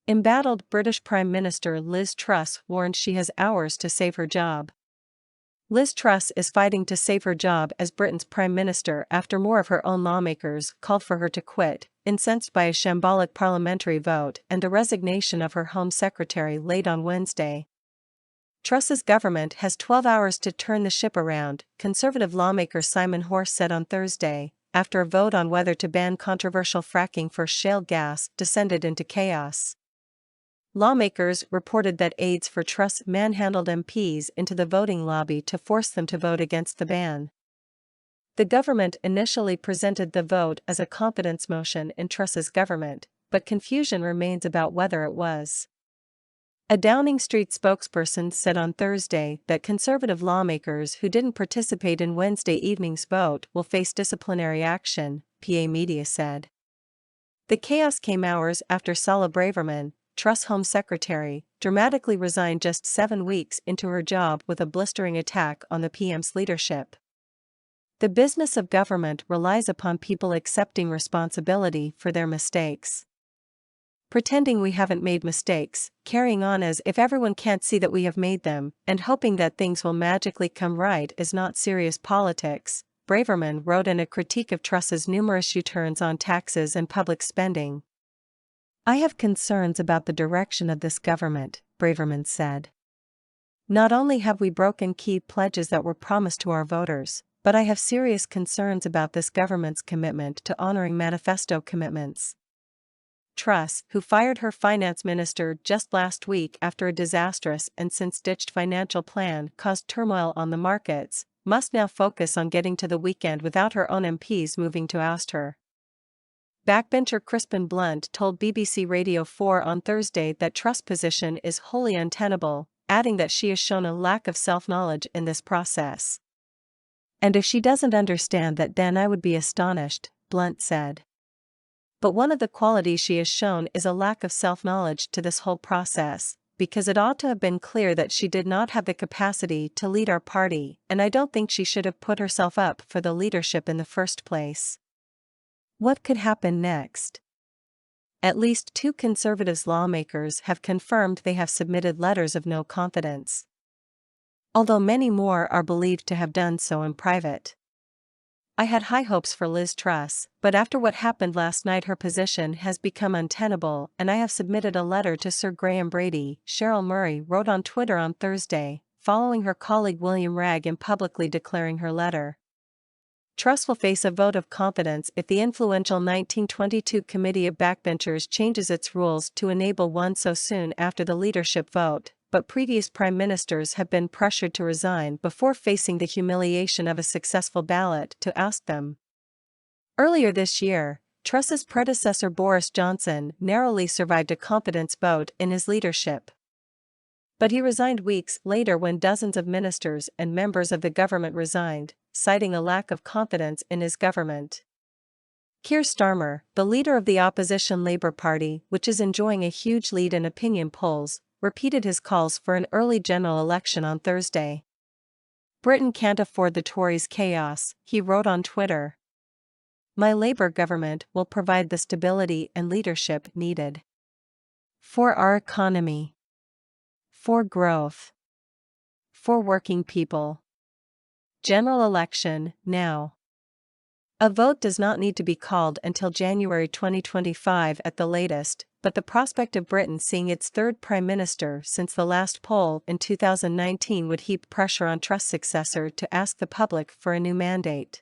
Embattled British Prime Minister Liz Truss warned she has hours to save her job. Liz Truss is fighting to save her job as Britain's Prime Minister after more of her own lawmakers called for her to quit, incensed by a shambolic parliamentary vote and the resignation of her Home Secretary late on Wednesday. Truss's government has 12 hours to turn the ship around, Conservative lawmaker Simon Horse said on Thursday, after a vote on whether to ban controversial fracking for shale gas descended into chaos. Lawmakers reported that aides for Truss manhandled MPs into the voting lobby to force them to vote against the ban. The government initially presented the vote as a confidence motion in Truss's government, but confusion remains about whether it was. A Downing Street spokesperson said on Thursday that Conservative lawmakers who didn't participate in Wednesday evening's vote will face disciplinary action, PA Media said. The chaos came hours after Suella Braverman, Truss Home Secretary, dramatically resigned just 7 weeks into her job with a blistering attack on the PM's leadership. The business of government relies upon people accepting responsibility for their mistakes. Pretending we haven't made mistakes, carrying on as if everyone can't see that we have made them, and hoping that things will magically come right is not serious politics, Braverman wrote in a critique of Truss's numerous U-turns on taxes and public spending. I have concerns about the direction of this government, Braverman said. Not only have we broken key pledges that were promised to our voters, but I have serious concerns about this government's commitment to honoring manifesto commitments. Truss, who fired her finance minister just last week after a disastrous and since-ditched financial plan caused turmoil on the markets, must now focus on getting to the weekend without her own MPs moving to oust her. Backbencher Crispin Blunt told BBC Radio 4 on Thursday that Truss' position is wholly untenable, adding that she has shown a lack of self-knowledge in this process. And if she doesn't understand that, then I would be astonished, Blunt said. But one of the qualities she has shown is a lack of self-knowledge to this whole process, because it ought to have been clear that she did not have the capacity to lead our party, and I don't think she should have put herself up for the leadership in the first place. What could happen next? At least 2 Conservative lawmakers have confirmed they have submitted letters of no confidence, although many more are believed to have done so in private. I had high hopes for Liz Truss, but after what happened last night her position has become untenable and I have submitted a letter to Sir Graham Brady, Cheryl Murray wrote on Twitter on Thursday, following her colleague William Ragg in publicly declaring her letter. Truss will face a vote of confidence if the influential 1922 Committee of Backbenchers changes its rules to enable one so soon after the leadership vote, but previous prime ministers have been pressured to resign before facing the humiliation of a successful ballot to oust them. Earlier this year, Truss's predecessor Boris Johnson narrowly survived a confidence vote in his leadership. But he resigned weeks later when dozens of ministers and members of the government resigned, citing a lack of confidence in his government. Keir Starmer, the leader of the opposition Labour Party, which is enjoying a huge lead in opinion polls, repeated his calls for an early general election on Thursday. Britain can't afford the Tories' chaos, he wrote on Twitter. My Labour government will provide the stability and leadership needed for our economy, for growth, for working people. General election, now. A vote does not need to be called until January 2025 at the latest, but the prospect of Britain seeing its 3rd Prime Minister since the last poll in 2019 would heap pressure on Truss' successor to ask the public for a new mandate.